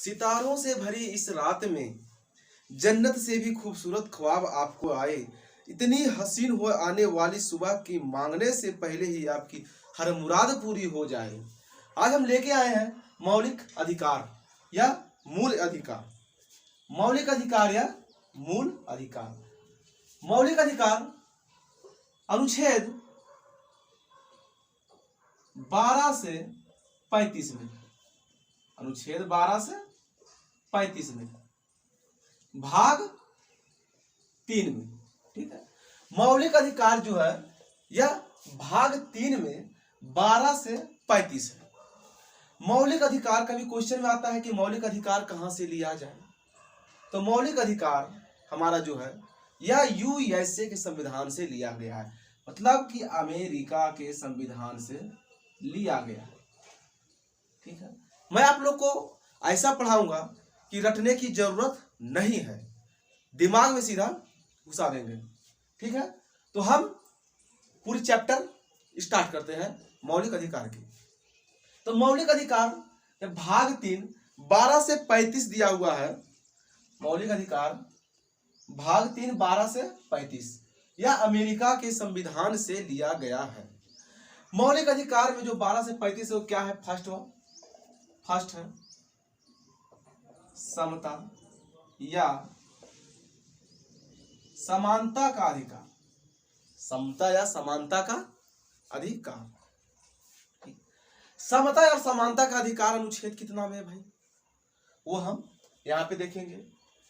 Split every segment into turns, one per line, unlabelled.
सितारों से भरी इस रात में जन्नत से भी खूबसूरत ख्वाब आपको आए। इतनी हसीन हो आने वाली सुबह की मांगने से पहले ही आपकी हर मुराद पूरी हो जाए। आज हम लेके आए हैं मौलिक अधिकार या मूल अधिकार। मौलिक अधिकार या मूल अधिकार। मौलिक अधिकार अनुच्छेद 12 से 35 में, अनुच्छेद 12 से 35 में, भाग 3 में। ठीक है, मौलिक अधिकार जो है यह भाग 3 में 12 से 35 है। मौलिक अधिकार कभी क्वेश्चन में आता है कि मौलिक अधिकार कहां से लिया जाए। तो मौलिक अधिकार हमारा जो है यह यूएसए के संविधान से लिया गया है, मतलब कि अमेरिका के संविधान से लिया गया है। ठीक है, मैं आप लोग को ऐसा पढ़ाऊंगा कि रटने की जरूरत नहीं है, दिमाग में सीधा घुसा देंगे। ठीक है, तो हम पूरी चैप्टर स्टार्ट करते हैं मौलिक अधिकार की। तो मौलिक अधिकार भाग 3 12 से 35 दिया हुआ है। मौलिक अधिकार भाग 3 12 से 35 यह अमेरिका के संविधान से लिया गया है। मौलिक अधिकार में जो 12 से 35 है वो क्या है? फर्स्ट है समता या समानता का अधिकार। समता या समानता का अधिकार। समता और समानता का अधिकार अनुच्छेद कितना में है भाई? वो हम यहाँ पे देखेंगे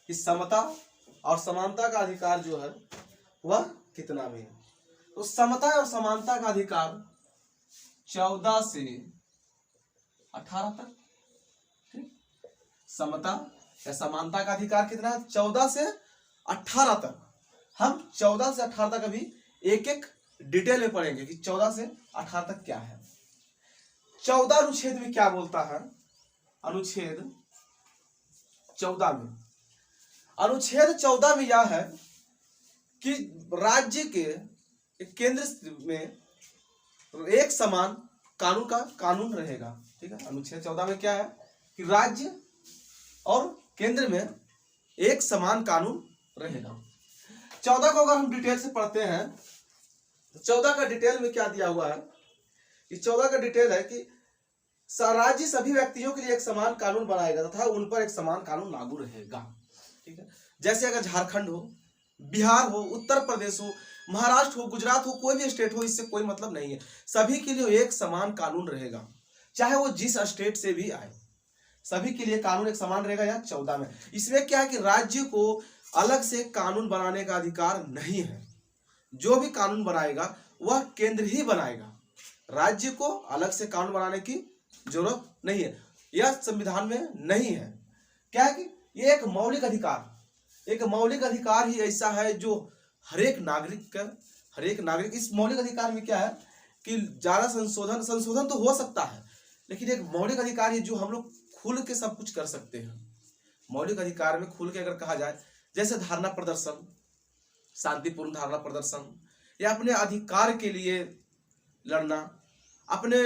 कि समता और समानता का अधिकार जो है वह कितना में है। तो समता और समानता का अधिकार 14 से 18 तक। ठीक, समता या समानता का अधिकार कितना है? 14 से 18 तक। हम 14 से 18 तक अभी एक एक डिटेल में पढ़ेंगे कि 14 से 18 तक क्या है। 14 अनुच्छेद में क्या बोलता है? अनुच्छेद 14 में, अनुच्छेद 14 में यह है कि राज्य के केंद्र में एक समान कानून रहेगा। ठीक है, अनुच्छेद 14 में क्या है कि राज्य और केंद्र में एक समान कानून रहेगा। 14 को अगर हम डिटेल से पढ़ते हैं तो 14 का डिटेल में क्या दिया हुआ है कि 14 का डिटेल है कि राज्य सभी व्यक्तियों के लिए एक समान कानून बनाएगा तथा उन पर एक समान कानून लागू रहेगा। ठीक है, जैसे अगर झारखंड हो, बिहार हो, उत्तर प्रदेश हो, महाराष्ट्र हो, गुजरात हो, कोई भी स्टेट हो, इससे कोई मतलब नहीं है। सभी के लिए एक समान कानून रहेगा, चाहे वो जिस स्टेट से भी आए, सभी के लिए कानून एक समान रहेगा। यहाँ 14 में इसमें क्या है कि राज्य को अलग से कानून बनाने का अधिकार नहीं है। जो भी कानून बनाएगा वह केंद्र ही बनाएगा, राज्य को अलग से कानून बनाने की जरूरत नहीं है, यह संविधान में नहीं है। क्या है कि ये एक मौलिक अधिकार ही ऐसा है जो हर एक नागरिक इस मौलिक अधिकार में क्या है कि ज्यादा संशोधन तो हो सकता है, लेकिन एक मौलिक अधिकार है जो हम लोग खुल के सब कुछ कर सकते हैं। मौलिक अधिकार में खुल के अगर कहा जाए, जैसे धारणा प्रदर्शन, शांतिपूर्ण धारणा प्रदर्शन, या अपने अधिकार के लिए लड़ना, अपने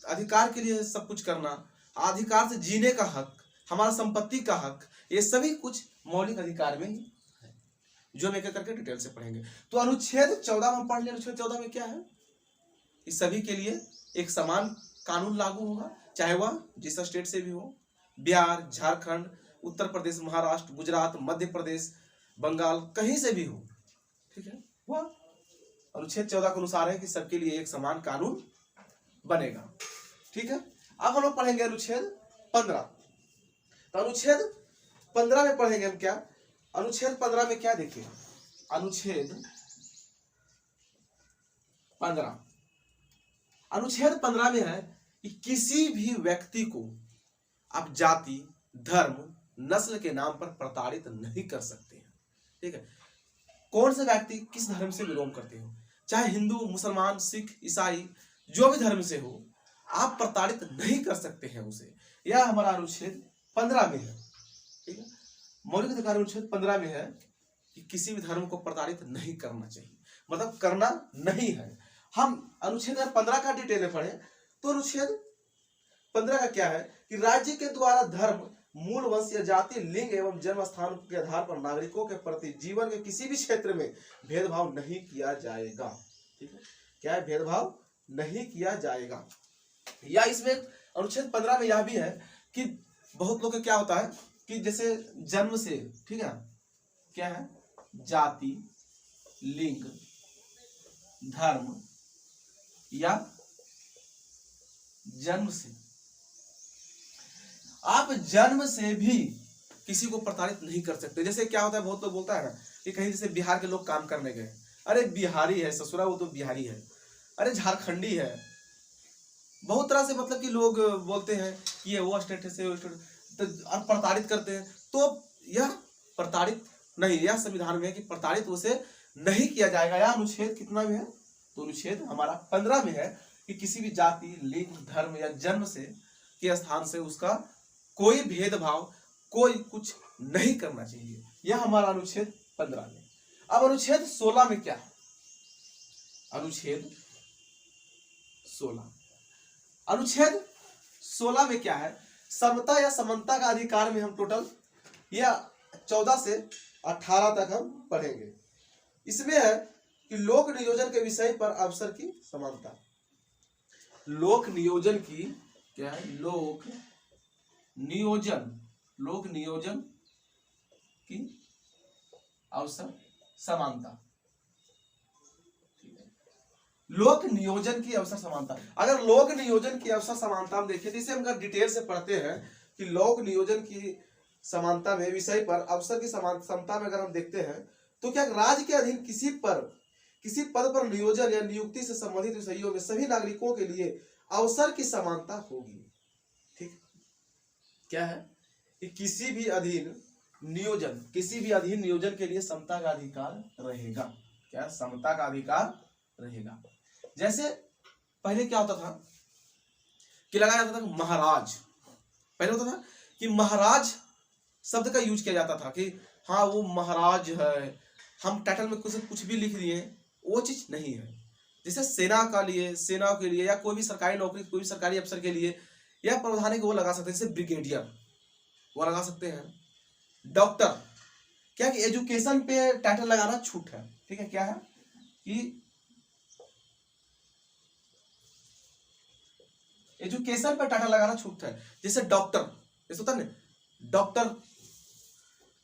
अधिकार के लिए सब कुछ करना, अधिकार से जीने का हक, हमारा संपत्ति का हक, ये सभी कुछ मौलिक अधिकार में ही है, जो हम एक एक करके डिटेल से पढ़ेंगे। तो अनुच्छेद 14 में पढ़ लिया। अनुच्छेद 14 में क्या है? इस सभी के लिए एक समान कानून लागू होगा, चाहे वह जिस स्टेट से भी हो, बिहार, झारखंड, उत्तर प्रदेश, महाराष्ट्र, गुजरात, मध्य प्रदेश, बंगाल, कहीं से भी हो। ठीक है, वह अनुच्छेद 14 के अनुसार है कि सबके लिए एक समान कानून बनेगा। ठीक है, अब हम लोग पढ़ेंगे अनुच्छेद 15। तो अनुच्छेद 15 में पढ़ेंगे हम क्या? अनुच्छेद 15 में क्या देखिए, अनुच्छेद 15 में है कि किसी भी व्यक्ति को आप जाति, धर्म, नस्ल के नाम पर प्रताड़ित नहीं कर सकते हैं। ठीक है, कौन से व्यक्ति किस धर्म से बिलोंग करते हो, चाहे हिंदू, मुसलमान, सिख, ईसाई, जो भी धर्म से हो, आप प्रताड़ित नहीं कर सकते हैं उसे। यह हमारा अनुच्छेद 15 में है। ठीक है, मौलिक अधिकार अनुच्छेद 15 में है कि किसी भी धर्म को प्रताड़ित नहीं करना चाहिए, मतलब करना नहीं है। हम अनुच्छेद 15 का डिटेल में पढ़े तो अनुच्छेद 15 का क्या है कि राज्य के द्वारा धर्म मूल वंश या जाति, लिंग एवं जन्म स्थान के आधार पर नागरिकों के प्रति जीवन के किसी भी क्षेत्र में भेदभाव नहीं किया जाएगा। ठीक है, क्या है? भेदभाव नहीं किया जाएगा। या इसमें अनुच्छेद 15 में यह भी है कि बहुत लोग क्या होता है कि जैसे जन्म से, ठीक है, क्या है? जाति, लिंग, धर्म या जन्म से, आप जन्म से भी किसी को प्रताड़ित नहीं कर सकते। जैसे क्या होता है, बहुत लोग बोलता है ना कि कहीं जैसे बिहार के लोग काम करने गए, अरे बिहारी है ससुरा, वो तो बिहारी है, अरे झारखंडी है, बहुत तरह से मतलब कि लोग बोलते हैं ये वो स्टेट है से वो स्टेट, तो प्रताड़ित करते हैं। तो यह प्रताड़ित नहीं, यह संविधान में है कि प्रताड़ित उसे नहीं किया जाएगा। यह अनुच्छेद कितना में है? तो अनुच्छेद हमारा 15 में है कि किसी भी जाति, लिंग, धर्म या जन्म से के स्थान से उसका कोई भेदभाव, कोई कुछ नहीं करना चाहिए। यह हमारा अनुच्छेद 15 में। अब अनुच्छेद 16 में क्या है? अनुच्छेद 16, अनुच्छेद 16 में क्या है? समता या समानता का अधिकार में हम टोटल या 14 से 18 तक हम पढ़ेंगे। इसमें है कि लोक नियोजन के विषय पर अवसर की समानता। लोक नियोजन की क्या है? लोक नियोजन की अवसर समानता। लोक नियोजन की अवसर समानता। अगर लोक नियोजन की अवसर समानता हम देखें तो इसे हम अगर डिटेल से पढ़ते हैं कि लोक नियोजन की समानता में विषय पर अवसर की समता में अगर हम देखते हैं तो क्या राज्य के अधीन किसी पद पर नियोजन या नियुक्ति से संबंधित विषयों में सभी नागरिकों के लिए अवसर की समानता होगी। ठीक, क्या है कि किसी भी अधीन नियोजन के लिए समता का अधिकार रहेगा। क्या? समता का अधिकार रहेगा। जैसे पहले क्या होता था कि लगाया जाता था महाराज, पहले होता था कि महाराज शब्द का यूज किया जाता था कि हाँ वो महाराज है, हम टाइटल में कुछ भी लिख दिए, वो चीज नहीं है। जैसे सेना के लिए या कोई भी सरकारी नौकरी, कोई भी सरकारी अफसर के लिए या प्रावधानिक वो लगा सकते हैं, जैसे ब्रिगेडियर वो लगा सकते हैं। डॉक्टर, क्या कि एजुकेशन पे टाइटल लगाना छूट है। ठीक है, क्या है कि एजुकेशन पर टाइटल लगाना छूट है। जैसे डॉक्टर, जैसे होता है ना डॉक्टर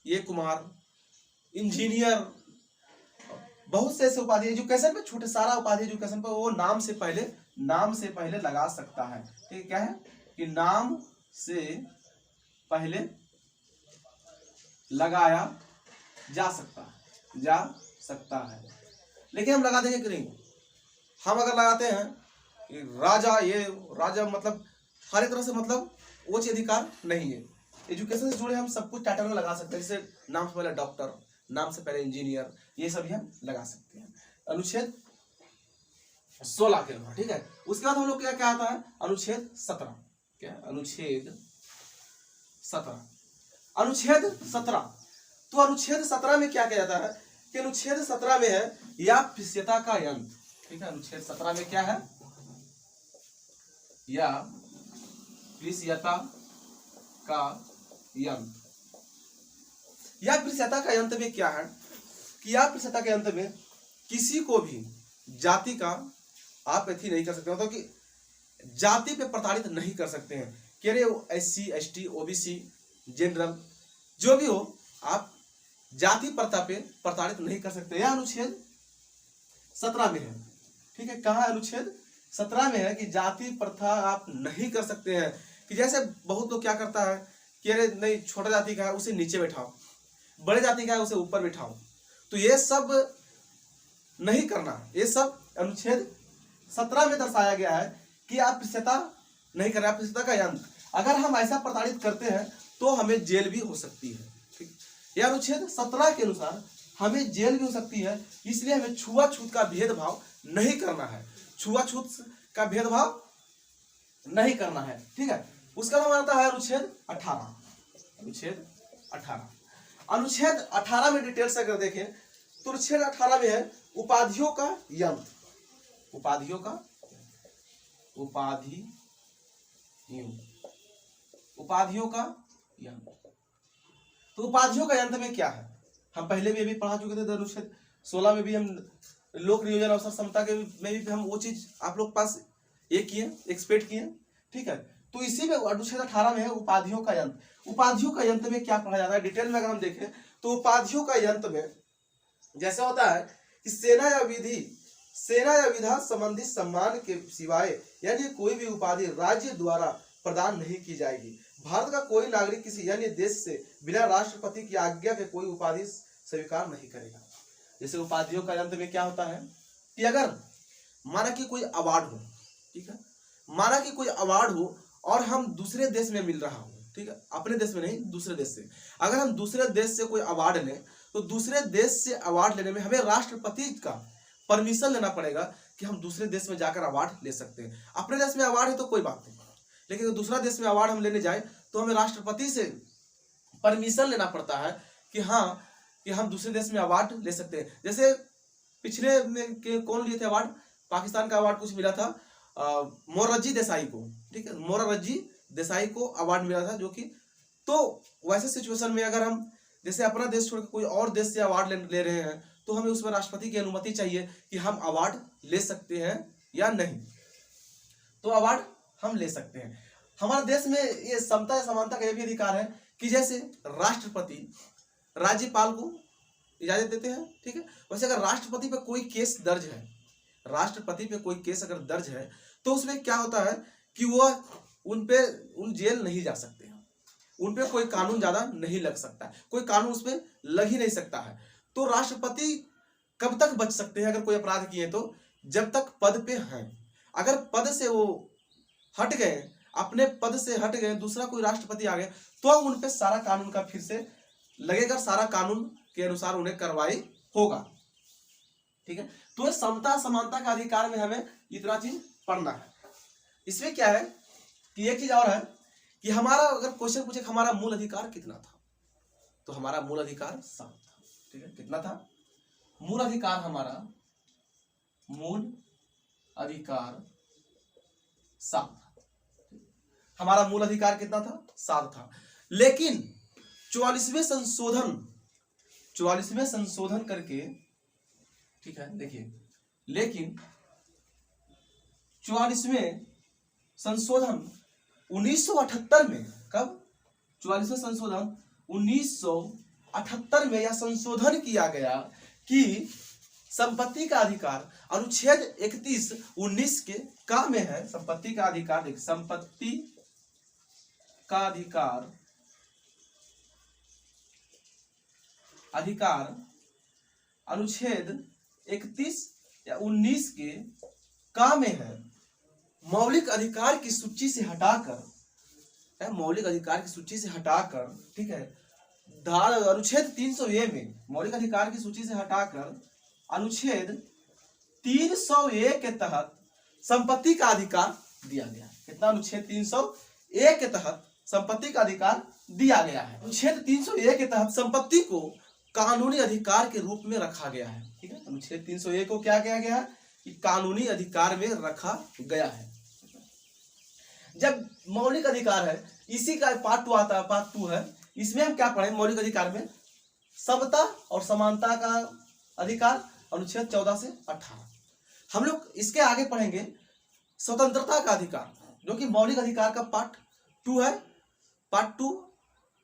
ये कुमार, इंजीनियर, बहुत से ऐसे उपाधि एजुकेशन पे छूट है। सारा उपाधि एजुकेशन पर वो नाम से पहले लगा सकता है। ठीक, क्या है कि नाम से पहले लगाया जा सकता है। लेकिन हम लगा देंगे कि नहीं? हम अगर लगाते हैं राजा, ये राजा मतलब हर एक तरह से मतलब वो चीज अधिकार नहीं है। एजुकेशन से जुड़े हम सब कुछ टाइटल में लगा सकते हैं। जैसे नाम से पहले डॉक्टर, नाम से पहले इंजीनियर, ये सभी हम लगा सकते हैं अनुच्छेद 16 के अनुसार। ठीक है, उसके बाद हम लोग क्या आता है? अनुच्छेद 17। क्या? अनुच्छेद 17। तो अनुच्छेद 17 में क्या किया जाता है कि अनुच्छेद 17 में है यादृच्छिकता का अंत। ठीक है, अनुच्छेद 17 में क्या है? यादृच्छिकता का अंत। यादृच्छिकता का अंत में क्या है कि यादृच्छिकता के अंत में किसी को भी जाति का आप एथी नहीं कर सकते, मतलब कि जाति पे प्रताड़ित नहीं कर सकते हैं कि अरे SC ST OBC जनरल जो भी हो, आप जाति प्रथा पे प्रताड़ित नहीं कर सकते। यह अनुच्छेद 17 में है। ठीक है, कहाँ अनुच्छेद 17 में है कि जाति प्रथा आप नहीं कर सकते हैं। कि जैसे बहुत लोग क्या करता है कि अरे नहीं छोटा जाति का है उसे नीचे बैठाओ, बड़े जाति का है उसे ऊपर बैठाओ, तो ये सब नहीं करना। ये सब अनुच्छेद 17 में दर्शाया गया है कि आप अस्पृश्यता नहीं कर रहे, अस्पृश्यता का अंत। अगर हम ऐसा प्रताड़ित करते हैं तो हमें जेल भी हो सकती है। ठीक, यह अनुच्छेद 17 के अनुसार हमें जेल भी हो सकती है। इसलिए हमें छुआछूत का भेदभाव नहीं करना है, छुआछूत का भेदभाव नहीं करना है। ठीक है, उसका नाम आता है अनुच्छेद 18। अनुच्छेद 18 में डिटेल से अगर देखें तो अनुच्छेद 18 में है उपाधियों का यंत्र। उपाधियों का यंत्र। तो उपाधियों का यंत्र में क्या है, हम पहले भी अभी पढ़ा चुके थे, अनुच्छेद 16 में भी हम लोक नियोजन अवसर समता के में भी हम वो चीज आप लोग पास ये किए, एक्सपेक्ट किए, ठीक है। तो इसी में अनुच्छेद 18 में है उपाधियों का यंत्र। उपाधियों का यंत्र में क्या पढ़ा जाता है डिटेल में अगर हम देखें तो उपाधियों का यंत्र में जैसा होता है कि सेना या विधा संबंधी सम्मान के सिवाय यानी कोई भी उपाधि राज्य द्वारा प्रदान नहीं की जाएगी। भारत का कोई नागरिक किसी यानी देश से बिना राष्ट्रपति की आज्ञा के कोई उपाधि स्वीकार नहीं करेगा। जैसे उपाधियों का यंत्र में क्या होता है कि अगर माना कि कोई अवार्ड हो, ठीक है, माना कि कोई अवार्ड हो और हम दूसरे देश में मिल रहा हो, ठीक है, अपने देश में नहीं दूसरे देश से, अगर हम दूसरे देश से कोई अवार्ड लें तो दूसरे देश से अवार्ड लेने में हमें राष्ट्रपति का परमिशन लेना पड़ेगा कि हम दूसरे देश में जाकर अवार्ड ले सकते हैं। अपने देश में अवार्ड है तो कोई बात नहीं, लेकिन अगर दूसरा देश में अवार्ड हम लेने जाए तो हमें राष्ट्रपति से परमिशन लेना पड़ता है कि हाँ कि हम दूसरे देश में अवार्ड ले सकते हैं। जैसे पिछले में के कौन लिए थे अवार्ड, पाकिस्तान का अवार्ड कुछ मिला था मोरारजी देसाई को, ठीक है, मोरारजी देसाई को अवार्ड मिला था, जो कि तो वैसे सिचुएशन में अगर हम जैसे अपना देश छोड़कर कोई और देश से अवार्ड ले रहे हैं तो हमें उसमें राष्ट्रपति की अनुमति चाहिए कि हम अवार्ड ले सकते हैं या नहीं, तो अवार्ड हम ले सकते हैं। हमारे देश में ये समता या समानता का यह भी अधिकार है कि जैसे राष्ट्रपति राज्यपाल को इजाजत देते हैं, ठीक है, वैसे अगर राष्ट्रपति पे कोई केस दर्ज है, राष्ट्रपति पे कोई केस अगर दर्ज है तो उसमें क्या होता है कि वो उन जेल नहीं जा सकते हैं, उन पे कोई कानून ज्यादा नहीं लग सकता है, कोई कानून उस पर लग ही नहीं सकता है। तो राष्ट्रपति कब तक बच सकते हैं अगर कोई अपराध किए तो, जब तक पद पे हैं। अगर पद से वो हट गए, अपने पद से हट गए, दूसरा कोई राष्ट्रपति आ गए तो उन पे सारा कानून का फिर से लगेगा, सारा कानून के अनुसार उन्हें कार्रवाई होगा, ठीक है। तो समता समानता का अधिकार में हमें इतना चीज पढ़ना है। इसमें क्या है कि एक चीज और है कि हमारा अगर क्वेश्चन पूछे हमारा मूल अधिकार कितना था, तो हमारा मूल अधिकार 7 था, ठीक है। कितना था मूल अधिकार, हमारा मूल अधिकार 7 था, हमारा मूल अधिकार कितना था 7 था। लेकिन 44वें संशोधन करके, ठीक है, देखिए, लेकिन 44वें संशोधन 1978 में, कब 44वें संशोधन 1978 में यह संशोधन किया गया कि संपत्ति का अधिकार अनुच्छेद 31(19) के का में है, संपत्ति का अधिकार, देखिए, संपत्ति का अधिकार अनुच्छेद 31 या 19 के का में है, मौलिक अधिकार की सूची से हटाकर, मौलिक अधिकार की सूची से हटाकर, ठीक है, अनुच्छेद 300A में मौलिक अधिकार की सूची से हटाकर अनुच्छेद 300A के तहत संपत्ति का अधिकार दिया गया। कितना, अनुच्छेद 300A के तहत संपत्ति का अधिकार दिया गया है। अनुच्छेद 300A के तहत संपत्ति को कानूनी अधिकार के रूप में रखा गया है, ठीक है। अनुच्छेद 300A को क्या किया गया है कि कानूनी अधिकार में रखा गया है। जब मौलिक अधिकार है, इसी का पार्ट 2 आता है, पार्ट 2 है, इसमें हम क्या पढ़े मौलिक अधिकार में, समता और समानता का अधिकार, अनुच्छेद 14 से 18। हम लोग इसके आगे पढ़ेंगे स्वतंत्रता का अधिकार, जो कि मौलिक अधिकार का पार्ट 2 है, पार्ट 2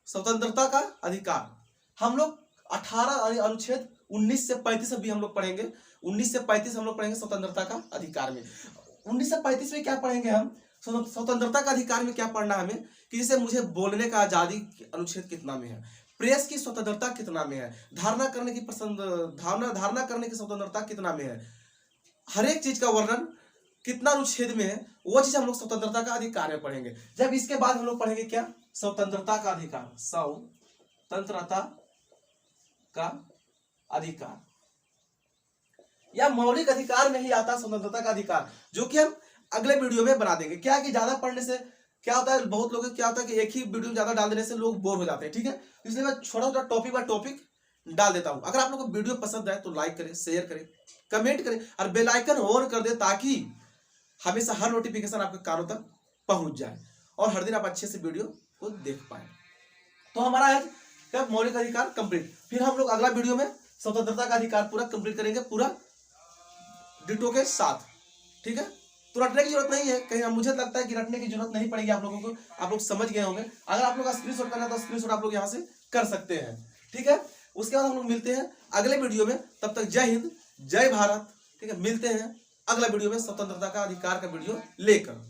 स्वतंत्रता का अधिकार। हम लोग 18 अनुच्छेद 19 से 35 भी हम लोग पढ़ेंगे, 19 से 35 हम लोग पढ़ेंगे स्वतंत्रता का अधिकार में। 19 से 35 में क्या पढ़ेंगे हम, स्वतंत्रता का अधिकार में क्या पढ़ना हमें कि जैसे मुझे बोलने का आजादी अनुच्छेद कितना में है, प्रेस की स्वतंत्रता कितना में है, धारणा करने की स्वतंत्रता कितना में है, हर एक चीज का वर्णन कितना अनुच्छेद में है, वो चीज हम लोग स्वतंत्रता का अधिकार में पढ़ेंगे। जब इसके बाद हम लोग पढ़ेंगे क्या, स्वतंत्रता का अधिकार, स्वतंत्रता का अधिकार, या मौलिक अधिकार में ही आता स्वतंत्रता का अधिकार, जो कि हम अगले वीडियो में बना देंगे। क्या कि ज्यादा पढ़ने से क्या होता है, बहुत लोगों को क्या होता है कि एक ही वीडियो ज्यादा डाल देने से लोग बोर हो जाते हैं, ठीक है। इसलिए मैं छोटा छोटा टॉपिक बाय टॉपिक डाल देता हूं। अगर आप लोगों को वीडियो पसंद आए तो लाइक करें, शेयर करें, कमेंट करें और बेल आइकन ऑन कर दे, ताकि हमेशा हर नोटिफिकेशन आपके कानों तक पहुंच जाए और हर दिन आप अच्छे से वीडियो को देख पाए। तो हमारा है क्या मौलिक अधिकार कंप्लीट। फिर हम लोग अगला वीडियो में स्वतंत्रता का अधिकार पूरा कंप्लीट करेंगे, पूरा डिटो के साथ। ठीक है, तो रटने की जरूरत नहीं है कहीं, मुझे लगता है कि रटने की जरूरत नहीं पड़ेगी आप लोगों को, आप लोग समझ गए होंगे। अगर आप लोग का स्क्रीनशॉट करना है तो स्क्रीनशॉट आप लोग यहाँ से कर सकते हैं। ठीक है, उसके बाद हम लोग मिलते हैं अगले वीडियो में, तब तक जय हिंद जय भारत। ठीक है, मिलते हैं अगला वीडियो में स्वतंत्रता का अधिकार का वीडियो लेकर।